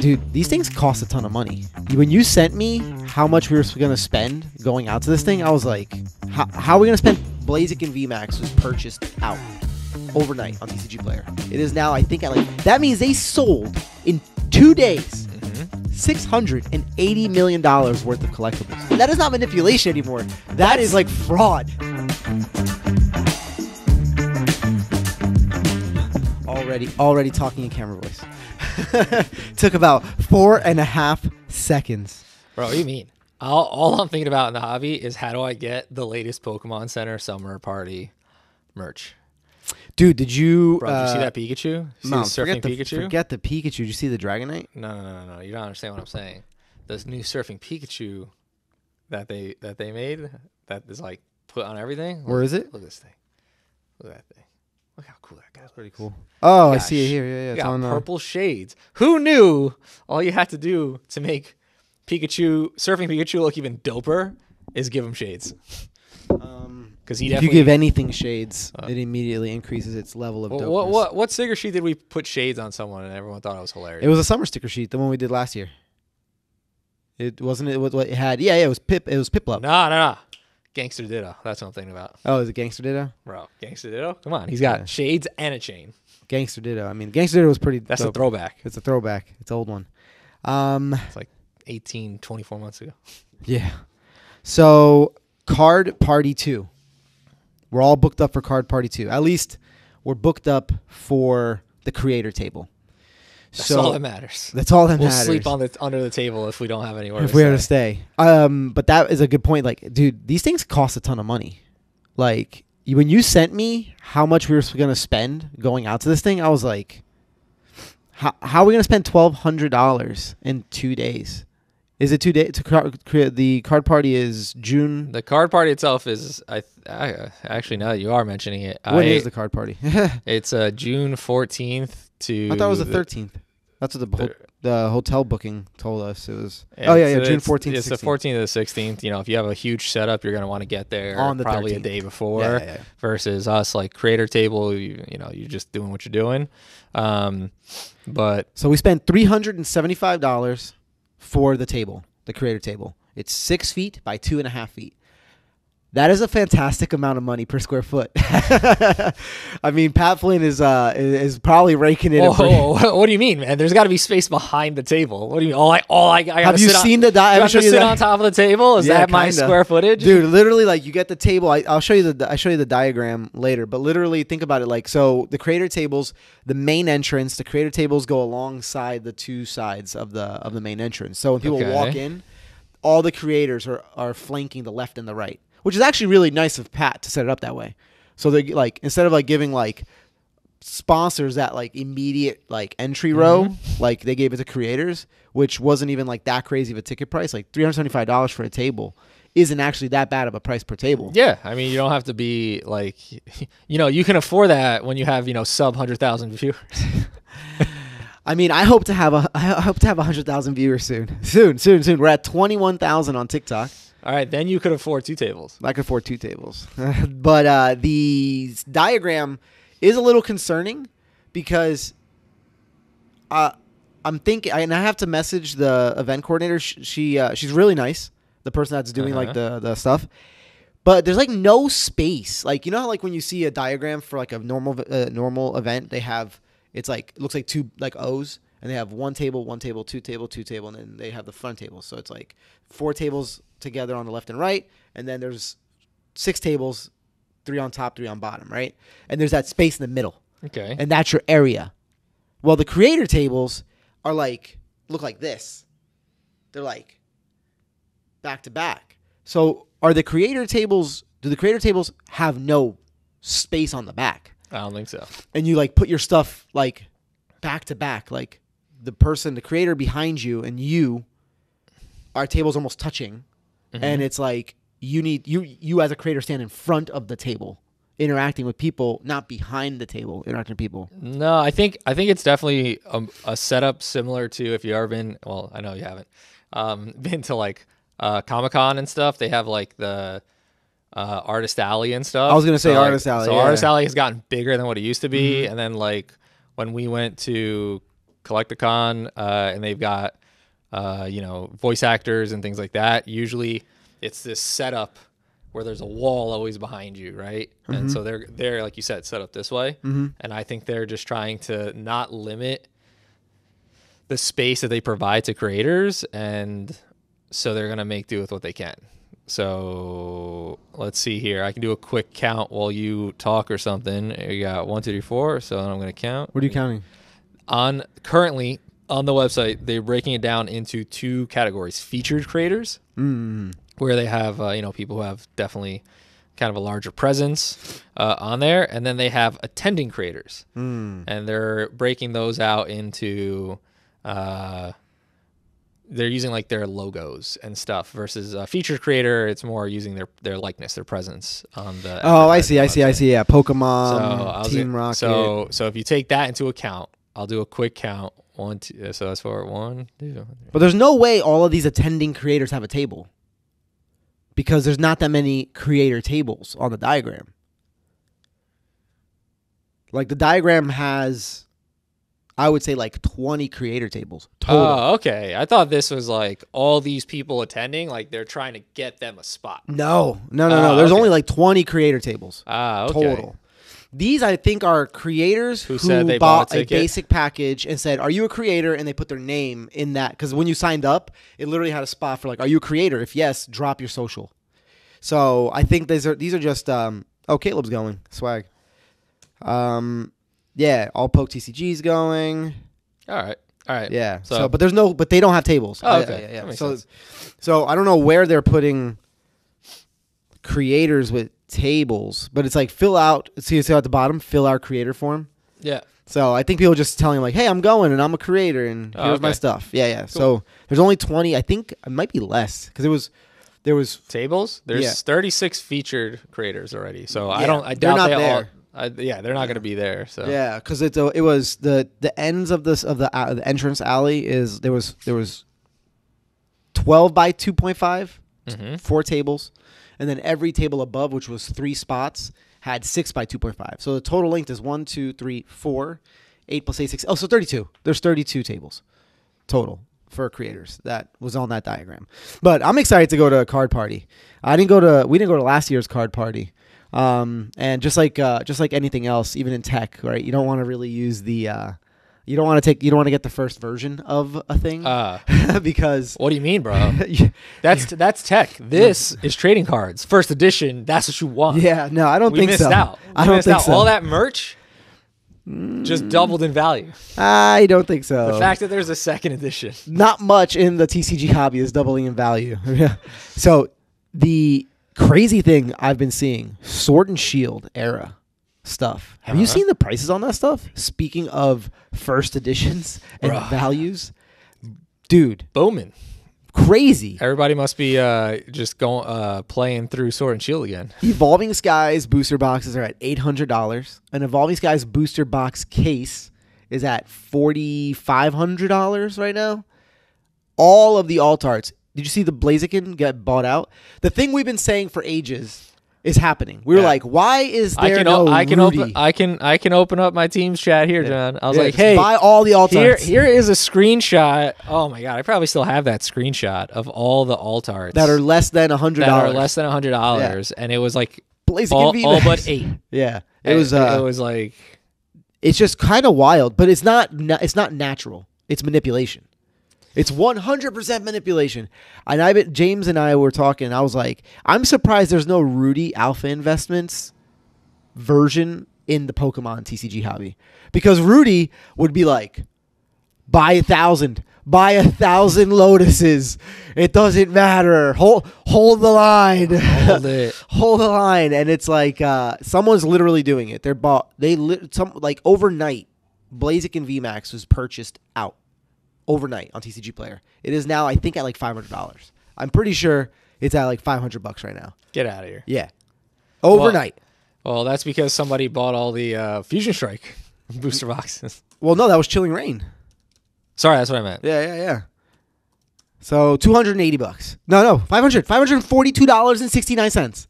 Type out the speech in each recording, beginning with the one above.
Dude, these things cost a ton of money. When you sent me how much we were going to spend going out to this thing, I was like, how are we going to spend? Blaziken VMAX was purchased out overnight on TCG Player. It is now, I think, that means they sold in 2 days $680 million worth of collectibles. That is not manipulation anymore. That is like fraud. Already talking in camera voice. Took about 4.5 seconds. Bro, what do you mean? All I'm thinking about in the hobby is how do I get the latest Pokemon Center Summer Party merch. Dude, did you... Bro, did you see that Pikachu? See the surfing Pikachu? Forget the Pikachu. Did you see the Dragonite? No. You don't understand what I'm saying. This new surfing Pikachu that they made that is like put on everything. Where is it? Look at this thing. Look at that thing. Look how cool that guy looks. Pretty cool. Oh, I see it here. Yeah. It's on purple shades. Who knew all you had to do to make surfing Pikachu look even doper is give him shades. Because if you give anything shades, it immediately increases its level of dopeness. What sticker sheet did we put shades on someone and everyone thought it was hilarious? It was a summer sticker sheet, the one we did last year. It wasn't it what it had. Yeah, it was Piplup. No. Gangster Ditto. That's what I'm thinking about. Oh, is it Gangster Ditto? Bro, Gangster Ditto? Come on. He's got shades and a chain. Gangster Ditto. I mean, Gangster Ditto was pretty That's dope. a throwback. It's a throwback. It's an old one. It's like 24 months ago. Yeah. So, Card Party 2. We're all booked up for Card Party 2. At least we're booked up for the creator table. That's all that matters. That's all that we'll matters. We'll sleep under the table if we don't have anywhere if we are to stay. But that is a good point. Like, dude, these things cost a ton of money. Like, when you sent me how much we were going to spend going out to this thing, I was like, how are we going to spend $1,200 in 2 days? Is it 2 days? The card party is June. The card party itself is, actually, now that you are mentioning it. When is the card party? It's June 14th to... I thought it was the 13th. That's what the hotel booking told us. It was. Yeah, June 14th. It's the 14th to the 16th. You know, if you have a huge setup, you're going to want to get there on the probably 13th. A day before. Yeah. Versus us, like creator table. You're just doing what you're doing. But so we spent $375 for the table, the creator table. It's 6 feet by 2.5 feet. That is a fantastic amount of money per square foot. I mean, Pat Flynn is probably raking it. What do you mean, man? There's got to be space behind the table. What do you mean? I have you seen the? I have to sit on top of the table. Is that my square footage, dude? Literally, like you get the table. I'll show you the diagram later. But literally, think about it. Like so, the creator tables, the main entrance, the creator tables go alongside the two sides of the main entrance. So when people walk in, all the creators are flanking the left and the right. Which is actually really nice of Pat to set it up that way. So they like instead of like giving like sponsors that like immediate like entry row, like they gave it to creators, which wasn't even like that crazy of a ticket price. Like $375 for a table isn't actually that bad of a price per table. Yeah, I mean you don't have to be like, you can afford that when you have sub 100,000 viewers. I mean, I hope to have 100,000 viewers soon. Soon. We're at 21,000 on TikTok. All right, then you could afford 2 tables. I could afford 2 tables. But the diagram is a little concerning because I'm thinking, and I have to message the event coordinator. She's really nice, the person that's doing like the stuff. But there's like no space. Like, you know how like when you see a diagram for like a normal event, they have, it's like, it looks like 2 like O's. And they have 1 table, 1 table, 2 table, 2 table, and then they have the front table. So it's like 4 tables together on the left and right, and then there's 6 tables, 3 on top, 3 on bottom, right? And there's that space in the middle. Okay. And that's your area. Well, the creator tables are like, look like this. They're like back to back. So do the creator tables have no space on the back? I don't think so. And you like put your stuff like back to back, like the creator behind you and our table's almost touching, and it's like you as a creator stand in front of the table, interacting with people, not behind the table, interacting with people. No, I think it's definitely a setup similar to if you've ever been. Well, I know you haven't been to like Comic-Con and stuff. They have like the Artist Alley and stuff. I was gonna say Artist Alley. So yeah. Artist Alley has gotten bigger than what it used to be, and then like when we went to Collecticon, and they've got voice actors and things like that. Usually, it's this setup where there's a wall always behind you, right? Mm-hmm. And so they're like you said, set up this way. Mm-hmm. And I think they're just trying to not limit the space that they provide to creators, and so they're gonna make do with what they can. So let's see here. I can do a quick count while you talk or something. You got 1, 2, 3, 4. So I'm gonna count. What are you counting? Currently on the website, they're breaking it down into 2 categories: featured creators, where they have people who have definitely kind of a larger presence on there, and then they have attending creators, and they're breaking those out into. They're using like their logos and stuff versus a featured creator. It's more using their likeness, their presence on the. Oh, I see. Yeah, Pokemon, Team Rocket. So if you take that into account, I'll do a quick count. 1, 2. So that's for 1, 2. 3. But there's no way all of these attending creators have a table, because there's not that many creator tables on the diagram. Like the diagram has, I would say, like 20 creator tables total. Oh, okay. I thought this was like all these people attending, like they're trying to get them a spot. No. There's only like 20 creator tables okay. total. These, I think, are creators who said they bought a basic package and said, "Are you a creator?" And they put their name in that, because when you signed up, it literally had a spot for like, "Are you a creator?" If yes, drop your social. So I think these are just Caleb's going swag. Yeah, all Poke TCG's going. All right. Yeah. So but they don't have tables. Oh, okay. Yeah. Sense. So I don't know where they're putting creators with tables, but it's like fill out. See at the bottom, fill our creator form. Yeah. So I think people just telling like, "Hey, I'm going and I'm a creator and here's my stuff." Yeah. Cool. So there's only 20. I think it might be less because there was tables. There's 36 featured creators already. So I doubt they're not they there. all. They're not going to be there. So yeah, because it was the ends of the entrance alley is there was 12 by 2.5, 4 tables, and then every table above, which was 3 spots, had 6 by 2.5. So the total length is 1, 2, 3, 4, 8 plus 8, 6. Oh, so 32. There's 32 tables total for creators. That was on that diagram. But I'm excited to go to a card party. We didn't go to last year's card party. And just like anything else, even in tech, right? You don't want to really use you don't want to get the first version of a thing, because what do you mean, bro? That's tech. This is trading cards, first edition. That's what you want. Yeah, no, I don't think so. We missed out. I don't think so. All that merch just doubled in value. I don't think so. The fact that there's a second edition, not much in the TCG hobby is doubling in value. So the crazy thing I've been seeing, Sword and Shield era stuff. Have you seen the prices on that stuff? Speaking of first editions and values, dude, booming, crazy. Everybody must be just going playing through Sword and Shield again. Evolving Skies booster boxes are at $800. An Evolving Skies booster box case is at $4,500 right now. All of the alt arts. Did you see the Blaziken get bought out? The thing we've been saying for ages is happening. We were like, why is there Rudy? I can open up my team's chat here, John. I was like, hey, buy all the alt arts. Here is a screenshot. Oh my god, I probably still have that screenshot of all the alt arts that are less than $100. And it was like Blaziken all but 8. Yeah, it was like, it's just kind of wild, but it's not natural. It's manipulation. It's 100% manipulation. And James and I were talking. I was like, I'm surprised there's no Rudy Alpha Investments version in the Pokemon TCG hobby, because Rudy would be like, buy 1,000 Lotuses. It doesn't matter. Hold the line. Hold it. Hold the line. And it's like someone's literally doing it. Overnight, Blaziken VMAX was purchased out. Overnight on TCG Player. It is now, I think, at like $500. I'm pretty sure it's at like $500 right now. Get out of here. Yeah. Overnight. Well, that's because somebody bought all the Fusion Strike booster boxes. Well, no, that was Chilling Reign. Sorry, that's what I meant. Yeah. So $280. No, $542.69.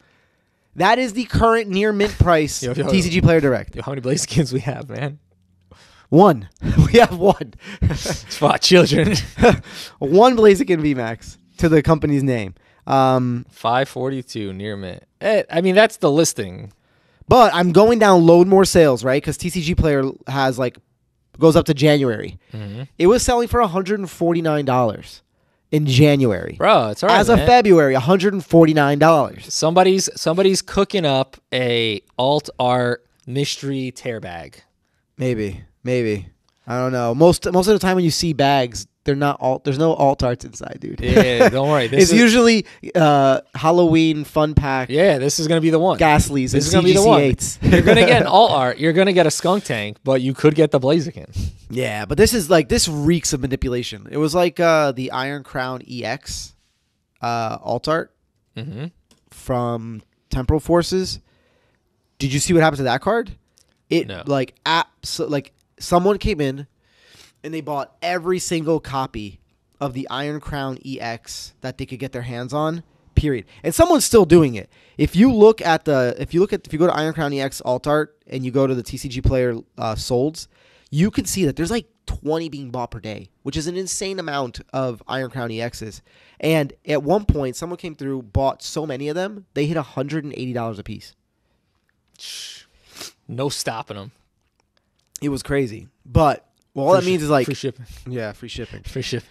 That is the current near mint price TCG Player Direct. Yo, how many Blazekins we have, man? One. We have one. Spot children. One Blaziken VMAX to the company's name. 542 near mint. I mean, that's the listing. But I'm going down load more sales, right? Because TCG Player has like goes up to January. Mm-hmm. It was selling for $149 in January. Bro, it's all right. As of February, $149. Somebody's cooking up a alt art mystery tear bag. Maybe. I don't know. Most of the time when you see bags, they're not alt. There's no alt arts inside, dude. Yeah, don't worry. It's usually Halloween fun pack. Yeah, this is gonna be the one. Ghastlies and This is gonna be the one. CGC8s. You're gonna get an alt art. You're gonna get a skunk tank, but you could get the Blaziken. Yeah, but this reeks of manipulation. It was like the Iron Crown EX alt art from Temporal Forces. Did you see what happened to that card? No. Like someone came in and they bought every single copy of the Iron Crown EX that they could get their hands on. Period. And someone's still doing it. If you go to Iron Crown EX alt art and you go to the TCG Player solds, you can see that there's like 20 being bought per day, which is an insane amount of Iron Crown EXs. And at one point, someone came through, bought so many of them, they hit $180 a piece. No stopping them. It was crazy. But all that means is like free shipping. Yeah, free shipping. Free shipping.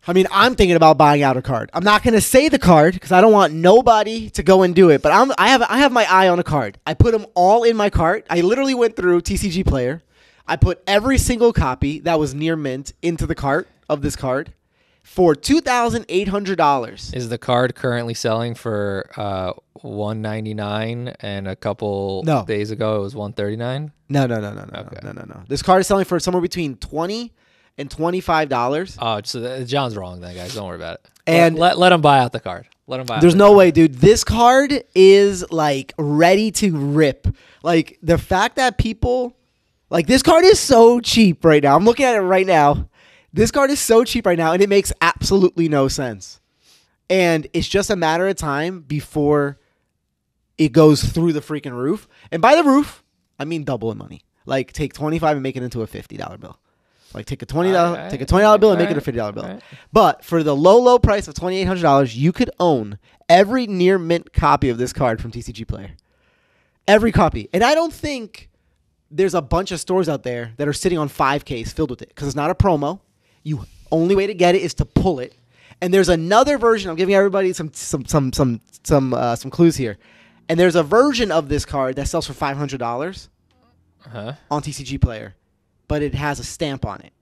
I mean, I'm thinking about buying out a card. I'm not going to say the card because I don't want nobody to go and do it. But I have my eye on a card. I put them all in my cart. I literally went through TCG Player. I put every single copy that was near mint into the cart of this card for $2,800. Is the card currently selling for $199 and a couple days ago it was $139? No. Okay. No. This card is selling for somewhere between $20 and $25. Oh, so John's wrong then, guys. Don't worry about it. And let him buy out the card. There's no way, dude. This card is like ready to rip. Like the fact that people like this card is so cheap right now. I'm looking at it right now. This card is so cheap right now, and it makes absolutely no sense. And it's just a matter of time before it goes through the freaking roof. And by the roof, I mean double in money. Like take 25 and make it into a $50 bill. Like take a $20 bill and make it a $50 bill. Right. But for the low price of $2,800, you could own every near mint copy of this card from TCG Player. Every copy. And I don't think there's a bunch of stores out there that are sitting on 5Ks filled with it because it's not a promo. You only way to get it is to pull it. And there's another version. I'm giving everybody some clues here. And there's a version of this card that sells for $500 on TCG Player, but it has a stamp on it.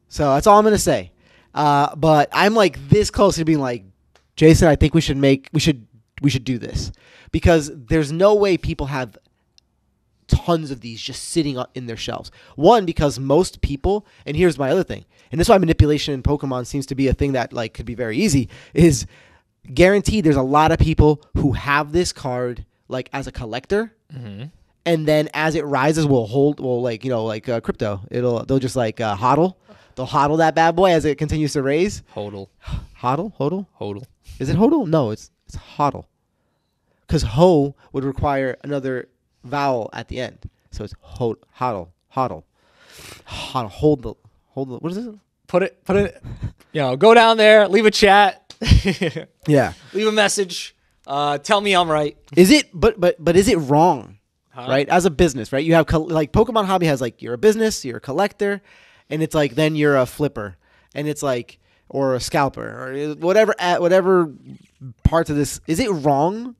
So that's all I'm gonna say. But I'm like this close to being like, Jason, I think we should do this because there's no way people have tons of these just sitting in their shelves. One, because most people, and here's my other thing, and this is why manipulation in Pokemon seems to be a thing that like could be very easy, is guaranteed there's a lot of people who have this card like as a collector, and then as it rises crypto, they'll just like hodl. They'll hodl that bad boy as it continues to raise. Hodl. Hodl? Is it hodl? No, it's hodl. Because ho would require another vowel at the end. So it's hodl. Hold the what is it? Put it go down there, leave a chat. Yeah. Leave a message. Tell me I'm right. Is it but is it wrong? Right? As a business, right? You have like Pokemon Hobby has like you're a business, you're a collector, and it's like then you're a flipper. And it's like or a scalper or whatever parts of this. Is it wrong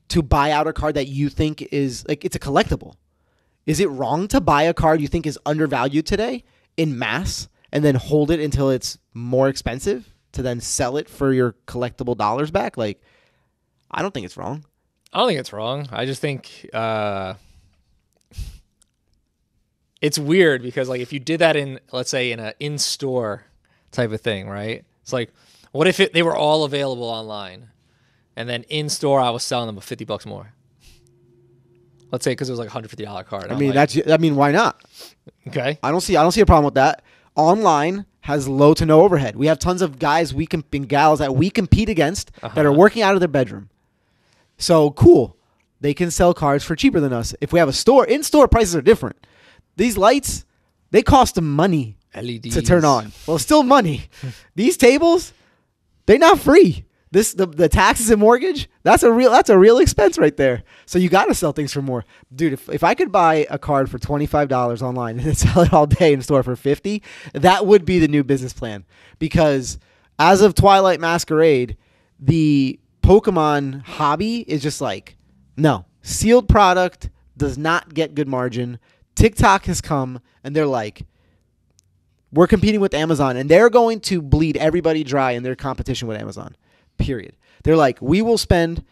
to buy out a card that you think is like it's a collectible? Is it wrong to buy a card you think is undervalued today in mass and then hold it until it's more expensive to then sell it for your collectible dollars back? Like, I don't think it's wrong. I don't think it's wrong. I just think it's weird because like if you did that in, let's say, in an in-store type of thing, right? It's like, what if they were all available online? And then in store, I was selling them for $50 more. Let's say because it was like a $150 card. I mean, why not? Okay. I don't see a problem with that. Online has low to no overhead. We have tons of guys and gals that we compete against that are working out of their bedroom. So cool, they can sell cards for cheaper than us. If we have a store, in-store prices are different. These lights, They cost them money LEDs to turn on. Well, still money. These tables, they're not free. The taxes and mortgage, that's a real expense right there. So you got to sell things for more. Dude, if I could buy a card for $25 online and then sell it all day in store for $50, that would be the new business plan. Because as of Twilight Masquerade, the Pokemon hobby is just like, no, sealed product does not get good margin. TikTok has come and they're like, we're competing with Amazon and they're going to bleed everybody dry in their competition with Amazon. Period. They're like, we will spend.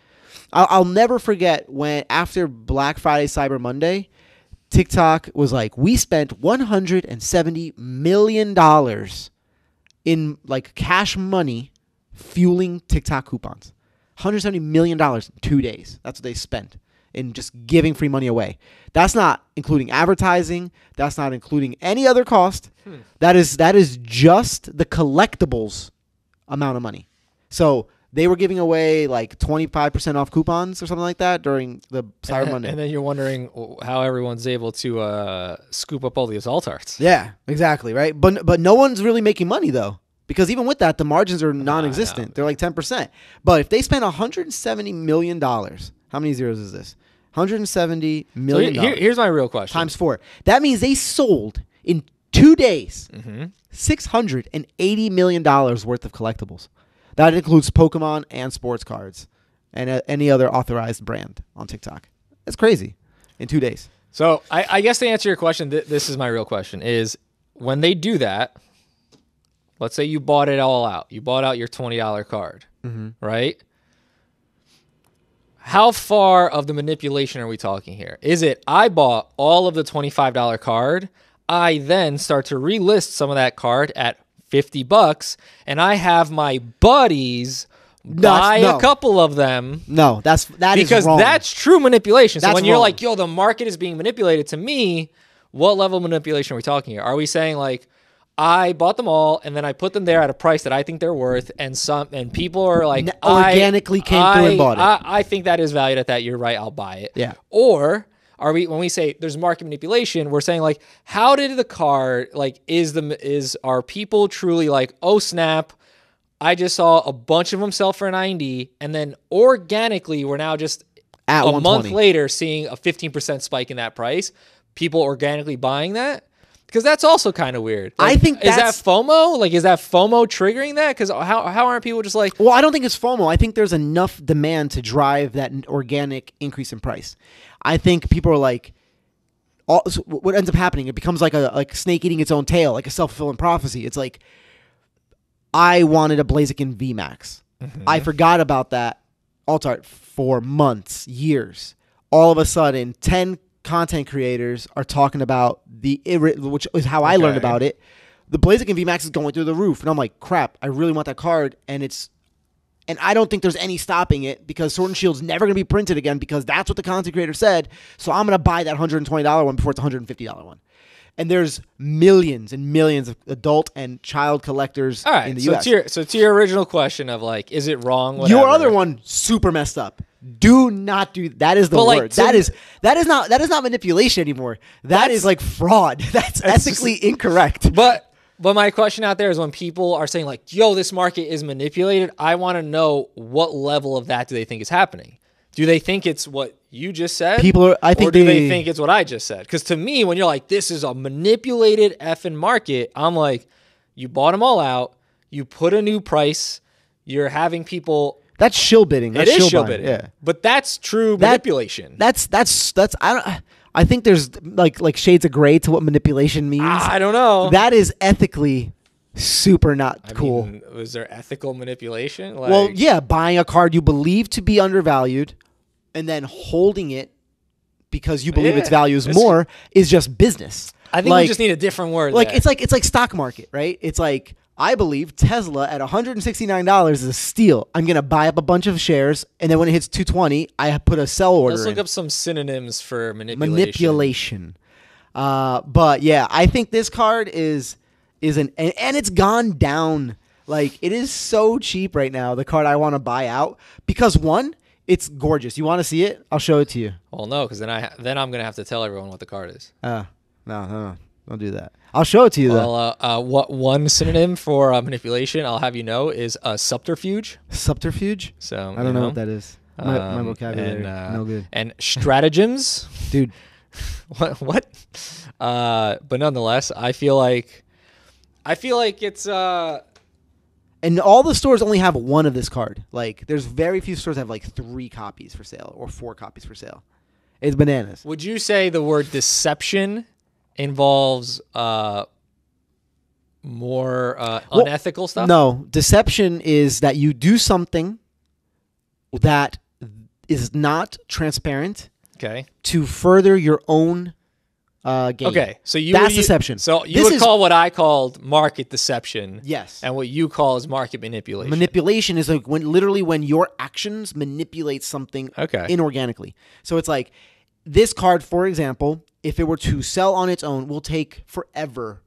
I'll never forget when after Black Friday, Cyber Monday, TikTok was like, we spent $170 million in like cash money fueling TikTok coupons. $170 million in 2 days. That's what they spent in just giving free money away. That's not including advertising. That's not including any other cost. That is just the collectibles amount of money. So they were giving away like 25% off coupons or something like that during the Cyber Monday. And then you're wondering how everyone's able to scoop up all these alt arts. Yeah, exactly, right? But no one's really making money though, because even with that, the margins are non-existent. They're like 10%. But if they spent $170 million, how many zeros is this? $170 million. So here's my real question. Times 4. That means they sold in 2 days $680 million worth of collectibles. That includes Pokemon and sports cards and any other authorized brand on TikTok. That's crazy in 2 days. So I guess to answer your question, this is my real question, is when they do that, let's say you bought it all out. You bought out your $20 card, right? How far of the manipulation are we talking here? Is it I bought all of the $25 card, I then start to relist some of that card at $50, and I have my buddies buy a couple of them. No, that is wrong. Because that's true manipulation. So That's when you're wrong. like, yo, the market is being manipulated, to me, what level of manipulation are we talking here? Are we saying like, I bought them all and then I put them there at a price that I think they're worth, and people are like, organically came through and bought it. I think that is valued at that. You're right. I'll buy it. Yeah. Or are we, when we say there's market manipulation, we're saying like, how did the card, like, are people truly like, oh snap, I just saw a bunch of them sell for 90, and then organically we're now just At a 120. month later seeing a 15% spike in that price, people organically buying that? Because that's also kind of weird. Like, I think is that that's- FOMO? Like, is that FOMO triggering that? Because how aren't people just like, Well, I don't think it's FOMO. I think there's enough demand to drive that organic increase in price. I think people are like, so what ends up happening? It becomes like a snake eating its own tail, like a self-fulfilling prophecy. It's like, I wanted a Blaziken VMAX. I forgot about that alt art for months, years. All of a sudden, 10 content creators are talking about which is how I learned about it. The Blaziken VMAX is going through the roof, and I'm like, crap, I really want that card, and I don't think there's any stopping it because Sword and Shield's never going to be printed again because that's what the content creator said. So I'm going to buy that $120 one before it's a $150 one. And there's millions and millions of adult and child collectors all right, in the U.S. So to your original question of like, is it wrong? Your Whatever. other one, super messed up. Do not do that. Is the But, word. like, so- that is not manipulation anymore. That is like fraud. That's ethically incorrect. But my question out there is when people are saying like, yo, this market is manipulated, I want to know what level of that do they think is happening? Do they think it's what you just said? I think or do they think it's what I just said? Because to me, when you're like, this is a manipulated effing market, I'm like, you bought them all out, you put a new price, you're having people. That's shill bidding. That's It is shill buying. bidding. Yeah. But that's true manipulation. That's I think there's like shades of gray to what manipulation means. I don't know. That is ethically super not cool. I mean, was there ethical manipulation? Well, yeah, buying a card you believe to be undervalued and then holding it because you believe its value is more is just business. I think we just need a different word. Like there. it's like stock market, right? It's like I believe Tesla at $169 is a steal. I'm gonna buy up a bunch of shares, and then when it hits 220, I put a sell order. Let's look in. up some synonyms for manipulation. Manipulation. But yeah, I think this card is and it's gone down. Like it is so cheap right now. The card I want to buy out because one, it's gorgeous. You want to see it? I'll show it to you. Well, no, because then I'm gonna have to tell everyone what the card is. No. Don't do that. I'll show it to you though. Well, what one synonym for manipulation? I'll have you know is a subterfuge. Subterfuge? So I don't know what that is. My vocabulary no good. And stratagems, Dude. what? But nonetheless, I feel like it's And all the stores only have one of this card. Like, there's very few stores that have like 3 copies for sale or 4 copies for sale. It's bananas. Would you say the word deception involves more unethical stuff? No, deception is that you do something that is not transparent Okay. to further your own gain. Okay. So That's deception. So you This would is- call what I called market deception. Yes. And what you call is market manipulation. Manipulation is like when your actions manipulate something Okay. inorganically. So it's like this card, for example, if it were to sell on its own, will take forever,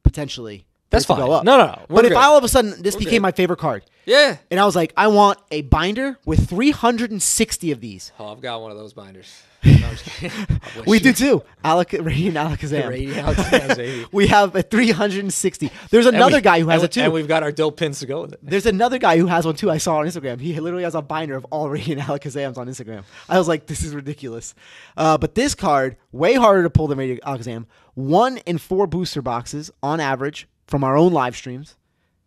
potentially. for That's it to fine. go up. No. We're But if good. all of a sudden this became good. my favorite card, Yeah. and I was like, I want a binder with 360 of these. Oh, I've got one of those binders. No, I'm just kidding. I wish We you- do too. Radiant Alakazam. Radiant Alakazam, baby. We have a 360. There's And another we- guy who has and it too. And we've got our dope pins to go with it. There's another guy who has one too. I saw on Instagram. He literally has a binder of all Radiant Alakazams on Instagram. I was like, this is ridiculous. But this card, way harder to pull than Radiant Alakazam. 1 in 4 booster boxes on average from our own live streams.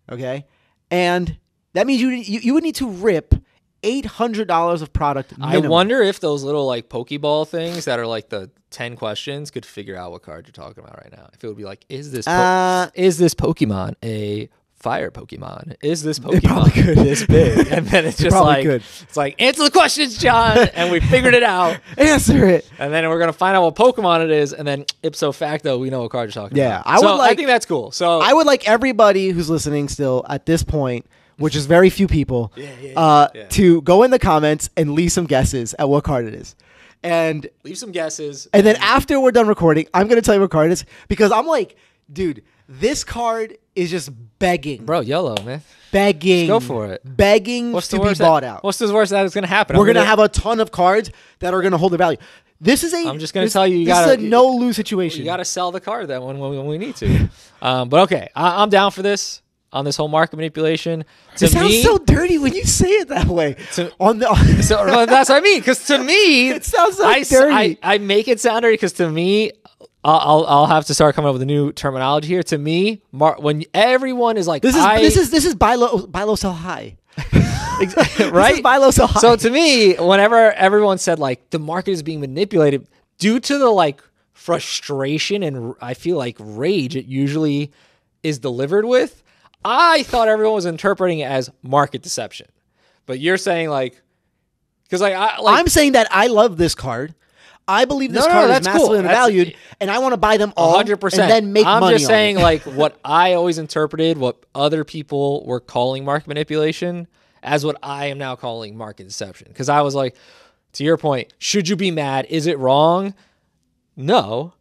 Okay? And that means you would need to rip $800 of product minimum. I wonder if those little like Pokeball things that are like the 10 questions could figure out what card you're talking about right now. If it would be like, is this Pokemon a fire Pokemon? Is this probably could. Pokemon this big? And then it's just probably like, could. it's like, answer the questions, John. And we figured it out. Answer it. And then we're going to find out what Pokemon it is. And then ipso facto, we know what card you're talking Yeah, about. I would I think that's cool. So I would like everybody who's listening still at this point, which is very few people, Yeah. to go in the comments and leave some guesses at what card it is. And leave some guesses. then after we're done recording, I'm going to tell you what card it is because I'm like, dude, this card is just begging. Bro, YOLO, man. Begging. Let's go for it. Begging to be bought out. What's the worst that is going to happen? We're going to have a ton of cards that are going to hold their value. This is I'm just gonna tell you, this gotta- is a no-lose situation. You got to sell the card then when we need to. But okay, I'm down for this on this whole market manipulation. To It sounds me, so dirty when you say it that way. On the so well, that's what I mean. Because to me, It sounds so dirty. I make it sound dirty because to me, I'll have to start coming up with a new terminology here. To me, when everyone is like, This is buy low, sell high. right? This is buy low, sell high. So to me, whenever everyone said like the market is being manipulated due to the like frustration and I feel like rage it usually is delivered with, I thought everyone was interpreting it as market deception. But you're saying like, because I'm saying that I love this card. I believe this No, card is that's massively cool. undervalued, and I want to buy them all 100%. and then make I'm money just on saying it. like what I always interpreted, what other people were calling market manipulation as what I am now calling market deception. Because I was like, to your point, should you be mad? Is it wrong? No.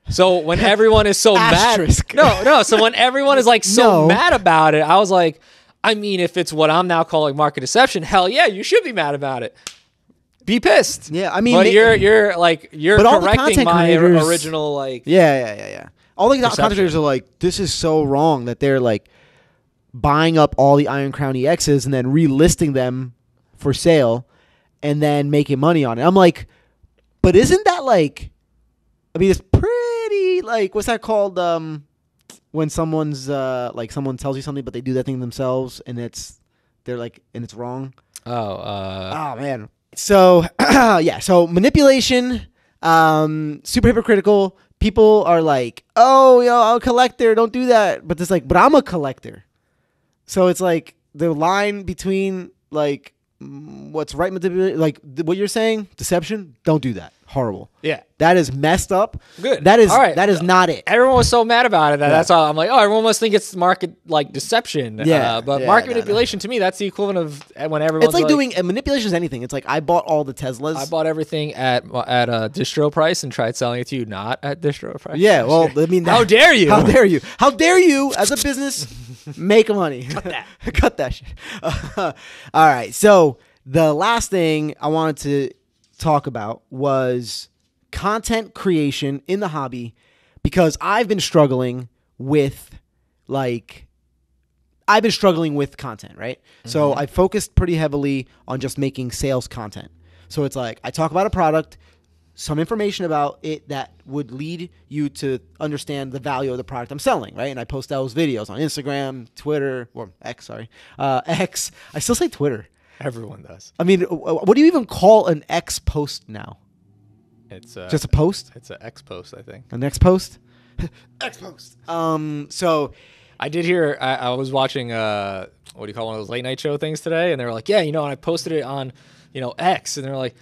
So when everyone is so Asterisk. mad, no. So when everyone is like so No. mad about it, I was like, I mean, if it's what I'm now calling market deception, hell yeah, you should be mad about it. Be pissed. Yeah, I mean, but you're But all the correcting content my creators- original like. Yeah. All the Perception. content creators are like, this is so wrong that they're like buying up all the Iron Crown EXs and then relisting them for sale and then making money on it. I'm like, but isn't that like, I mean, it's pretty like, what's that called? When someone's like someone tells you something, but they do that thing themselves and they're like, and it's wrong. Oh man. So yeah, so manipulation, super hypocritical. People are like, oh, I'm a collector, don't do that. But it's like, but I'm a collector. So it's like the line between like what's right, like what you're saying, deception. Don't do that. Horrible. Yeah. That is messed up. Good. That is All right. that is not it. Everyone was so mad about it that that's all. I'm like, oh, everyone must think it's market like deception. Yeah. But Yeah, market no. manipulation to me, that's the equivalent of when everyone's It's like doing manipulation is anything. It's like I bought all the Teslas. I bought everything at distro price and tried selling it to you not at distro price. Yeah, well, I mean, How dare you? How dare you? How dare you, as a business, make money? Cut that. Cut that shit. All right. So the last thing I wanted to talk about was content creation in the hobby. because I've been struggling with content, right? So I focused pretty heavily on just making sales content. So it's like I talk about a product, some information about it that would lead you to understand the value of the product I'm selling, right? And I post those videos on Instagram, Twitter, or X, X. I still say Twitter. Everyone does. I mean, what do you even call an X post now? It's Just a post? It's an X post, I think. An X post? X post. So I did hear. I was watching. What do you call one of those late night show things today? And they were like, "Yeah, and I posted it on, X." And they're like,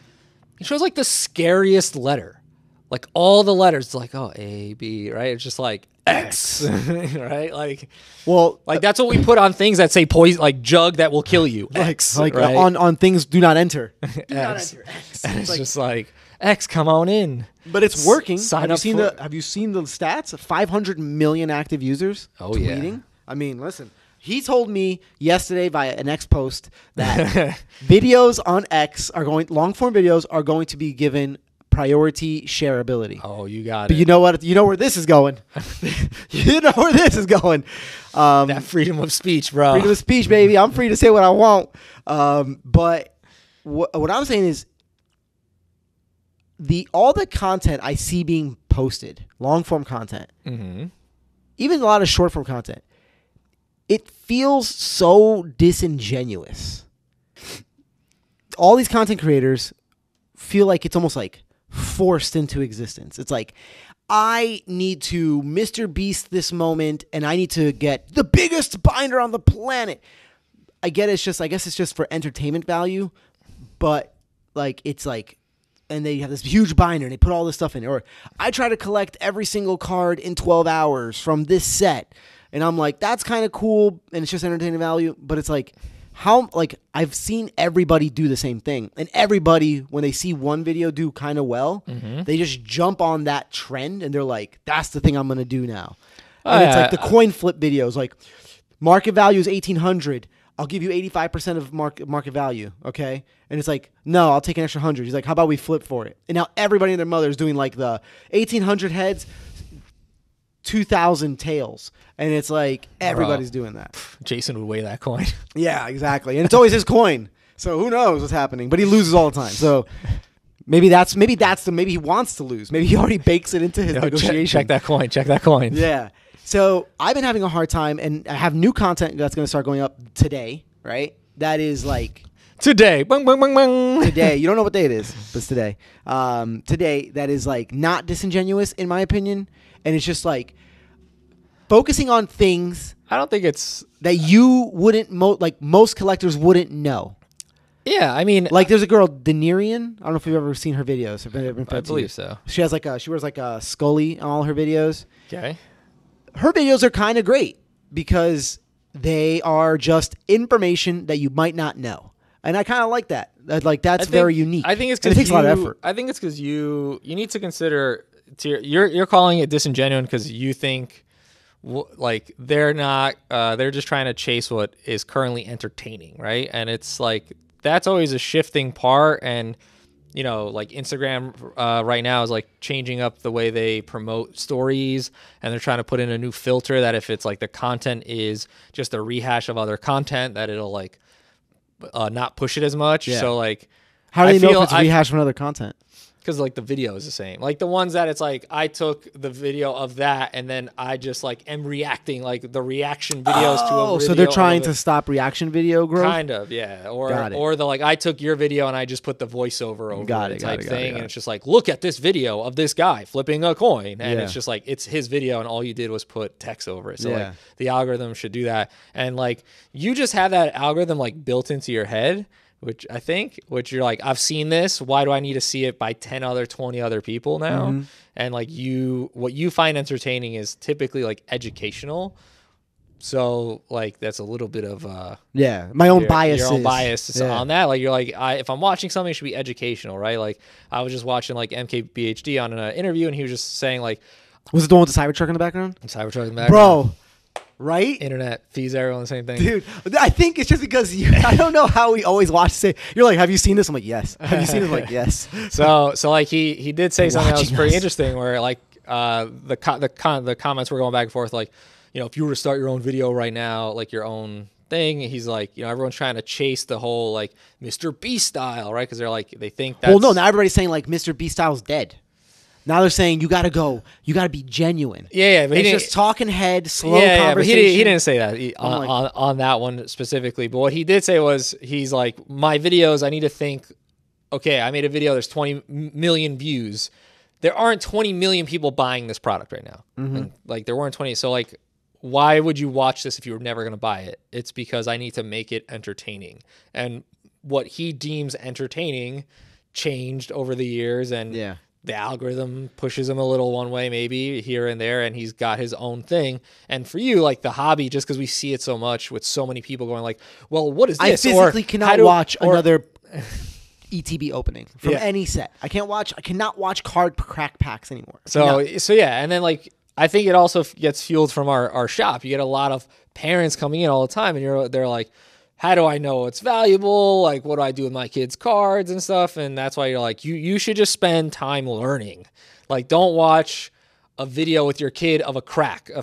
it shows like the scariest letter, like all the letters, like A, B, right? It's just like X, right? Like, well, that's what we put on things that say poison, like jug that will kill you. X, like right? on things do not enter. Do not enter X. And it's just like X, come on in. But it's working. Sign Have you up seen have you seen the stats? 500 million active users tweeting. Yeah. I mean, listen. He told me yesterday via an X post that videos on X long form videos are going to be given priority shareability. Oh, you got But it. you know what? You know where this is going. You know where this is going. That freedom of speech, bro. Freedom of speech, baby. I'm free to say what I want. But what I'm saying is all the content I see being posted, long form content, even a lot of short form content, it feels so disingenuous. All these content creators feel like it's almost like forced into existence. It's like, I need to Mr. Beast this moment and I need to get the biggest binder on the planet. I guess it's just for entertainment value, but it's like, and they have this huge binder and they put all this stuff in it. Or I try to collect every single card in 12 hours from this set. And I'm like, that's kind of cool, and it's just entertainment value. But it's like, I've seen everybody do the same thing. And everybody, when they see one video do kind of well, they just jump on that trend, and they're like, that's the thing I'm going to do now. And it's like the coin flip videos, like, market value is 1,800. I'll give you 85% of market value, okay? And it's like, no, I'll take an extra 100. He's like, how about we flip for it? And now everybody and their mother is doing like the 1,800 heads, 2,000 tails. And it's like everybody's doing that. Jason would weigh that coin. Yeah, exactly. And it's always his coin. So who knows what's happening? But he loses all the time. So maybe he wants to lose. Maybe he already bakes it into his negotiation. Check that coin. Check that coin. Yeah. So I've been having a hard time, and I have new content that's going to start going up today, right? That is like today. Bang, bang, bang, bang. Today. You don't know what day it is, but it's today. Today that is like not disingenuous in my opinion, and it's just like focusing on things I don't think it's that you wouldn't most collectors wouldn't know. Yeah, I mean, like there's a girl, Denerian. I don't know if you've ever seen her videos. I believe so. She wears like a Scully on all her videos. Okay. Her videos are kind of great because they are just information that you might not know, and I kind of like that. That's very unique. I think it's because it takes a lot of effort. I think it's because you need to consider you're calling it disingenuous because you think like they're not they're just trying to chase what is currently entertaining, right? And it's like that's always a shifting part, and like Instagram right now is like changing up the way they promote stories, and they're trying to put in a new filter that if it's like the content is just a rehash of other content, that it'll like not push it as much. Yeah. So like, how do you know if it's rehash from other content? Because like the video is the same. Like the ones that it's like I took the video of that and then I just like am reacting like the reaction videos to a video. So they're trying to stop reaction video growth? Kind of, yeah. Or the like I took your video and I just put the voiceover over it type thing. And it's just like, look at this video of this guy flipping a coin. And it's just like it's his video and all you did was put text over it. So like the algorithm should do that. And like you just have that algorithm like built into your head. Which you're like, I've seen this. Why do I need to see it by 20 other people now? Mm-hmm. And like what you find entertaining is typically like educational. So like that's a little bit of my own bias. Your own bias on that. Like you're like, if I'm watching something, it should be educational, right? Like I was just watching like MKBHD on an interview, and he was just saying like, was it the one with the Cybertruck in the background? Cybertruck in the background, bro. Right? Internet feeds everyone the same thing. Dude, I think it's just because I don't know how we always watch say you're like, have you seen this? I'm like, yes. Have you seen it? I'm like, yes. So like he did say something that was pretty interesting where like the comments were going back and forth, like, you know, if you were to start your own video right now, like your own thing, he's like, you know, everyone's trying to chase the whole like Mr. Beast style, right? Because they're like, they think that's... Well, no, now everybody's saying like Mr. Beast style's dead. Now they're saying you got to be genuine. Yeah, but it's just talking head, slow conversation. Yeah, but he didn't say that on that one specifically. But what he did say was, he's like, my videos, I need to think, okay, I made a video, there's 20 million views. There aren't 20 million people buying this product right now. And, like, there weren't 20. So, like, why would you watch this if you were never going to buy it? It's because I need to make it entertaining. And what he deems entertaining changed over the years. And the algorithm pushes him a little one way, maybe here and there, and he's got his own thing. And for you, like the hobby, just because we see it so much with so many people going like, well, what is this? I physically cannot watch another ETB opening from any set. I cannot watch card crack packs anymore. So yeah. And then like, I think it also gets fueled from our shop. You get a lot of parents coming in all the time, and they're like, how do I know it's valuable? Like, what do I do with my kids' cards and stuff? And that's why you're like, you should just spend time learning. Like, don't watch a video with your kid of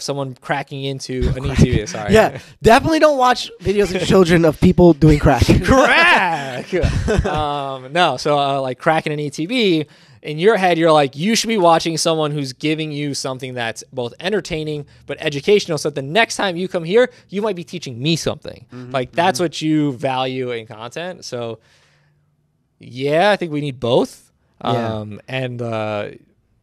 someone cracking into an ETB. Sorry. Yeah, definitely don't watch videos of children of people doing crack. Crack! No, so like cracking an ETB, in your head, you're like, you should be watching someone who's giving you something that's both entertaining but educational, so that the next time you come here, you might be teaching me something. Like, that's what you value in content. So, yeah, I think we need both. And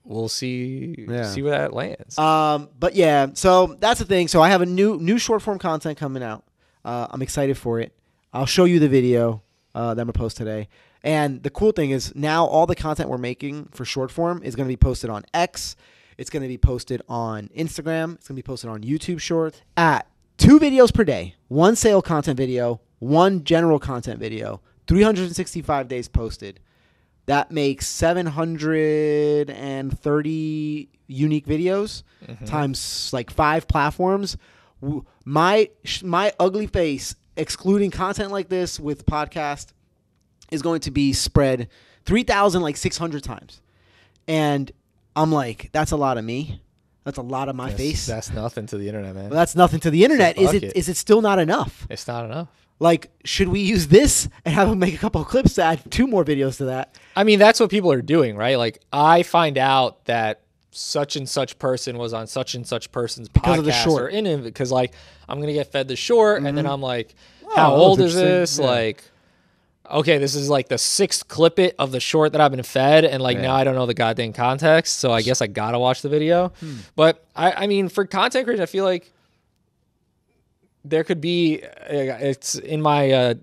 we'll see where that lands. But yeah, so that's the thing. So I have a new short form content coming out. I'm excited for it. I'll show you the video that I'm gonna post today. And the cool thing is now all the content we're making for short form is going to be posted on X. It's going to be posted on Instagram. It's going to be posted on YouTube Shorts at 2 videos per day. 1 sale content video, 1 general content video, 365 days posted. That makes 730 unique videos times like 5 platforms. My ugly face, excluding content like this with podcast, is going to be spread 3,600 times. And I'm like, that's a lot of me. That's a lot of my face. That's nothing to the internet, man. Well, that's nothing to the internet. Is it still not enough? It's not enough. Like, should we use this and have them make a couple of clips to add 2 more videos to that? I mean, that's what people are doing, right? Like, I find out that such and such person was on such and such person's podcast of the short. or in it, because like, I'm going to get fed the short, and then I'm like, how old is this? Yeah. Like, okay, this is like the 6th clip of the short that I've been fed, and like now I don't know the goddamn context, so I guess I gotta watch the video. But I mean, for content creation, I feel like there could be, it's in my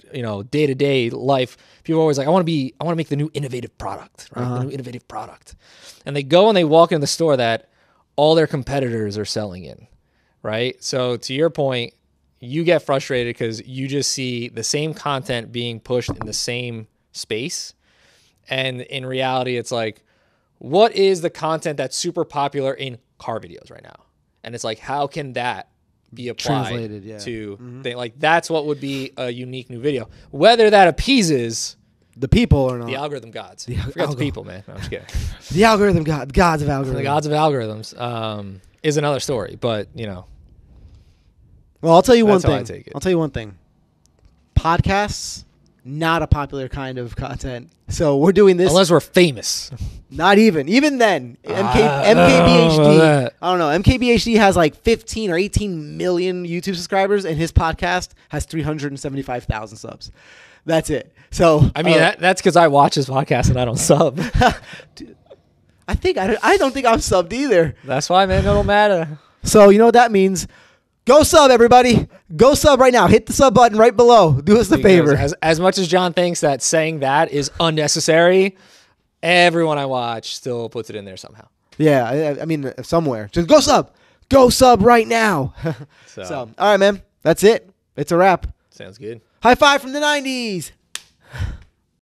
day-to-day life, people are always like, I want to make the new innovative product, right? The new innovative product. And they go and they walk in the store that all their competitors are selling in, right? So to your point, you get frustrated because you just see the same content being pushed in the same space. And in reality, it's like, what is the content that's super popular in car videos right now? And it's like, how can that be applied to like, that's what would be a unique new video. Whether that appeases the people or not. The algorithm gods. Forget the people, man. No, I'm just kidding. The algorithm gods of algorithms. The gods of algorithms is another story, but you know. Well, I'll tell you one thing. That's how I take it. I'll tell you one thing. Podcasts, not a popular kind of content. So we're doing this. Unless we're famous. Not even. Even then. MKBHD. I don't know. MKBHD has like 15 or 18 million YouTube subscribers, and his podcast has 375,000 subs. That's it. So I mean, that's because I watch his podcast and I don't sub. Dude, I don't think I'm subbed either. That's why, man. It don't matter. So you know what that means? Go sub, everybody. Go sub right now. Hit the sub button right below. Do us the favor. As much as John thinks that saying that is unnecessary, everyone I watch still puts it in there somehow. Yeah, I mean, somewhere. Just go sub. Go sub right now. So, all right, man. That's it. It's a wrap. Sounds good. High five from the 90s.